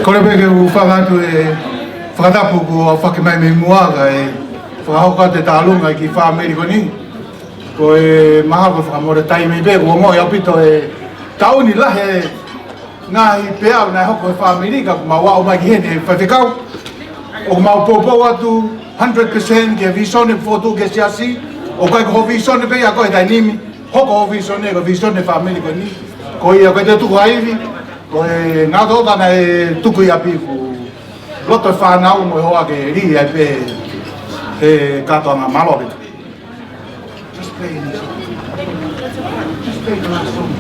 Kore ke ufangatu whakatapu ko whakimai me muaga whakahoka te tālunga ki whaameri koni. Ko maha ko whakamore tai me be ko mo iapito tauni lahe ngahi pea nai hoko whaameri ka mawa o mai ki hene whawhikau. O mau popo atu 100% ke visone fotu ke siasi. O kai ko visone pe ako tai nimi. Hoko visone ko visone whaameri koni. Ko ia kai te tuku haivi. Ko ngā tōtana tuku ia piku. Loto whanau mo hoa ke ri ai pe he katoa ngā malohi. Just play the last song.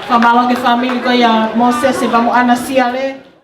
Kamalo ke family ko ya Moses e vamos ana siale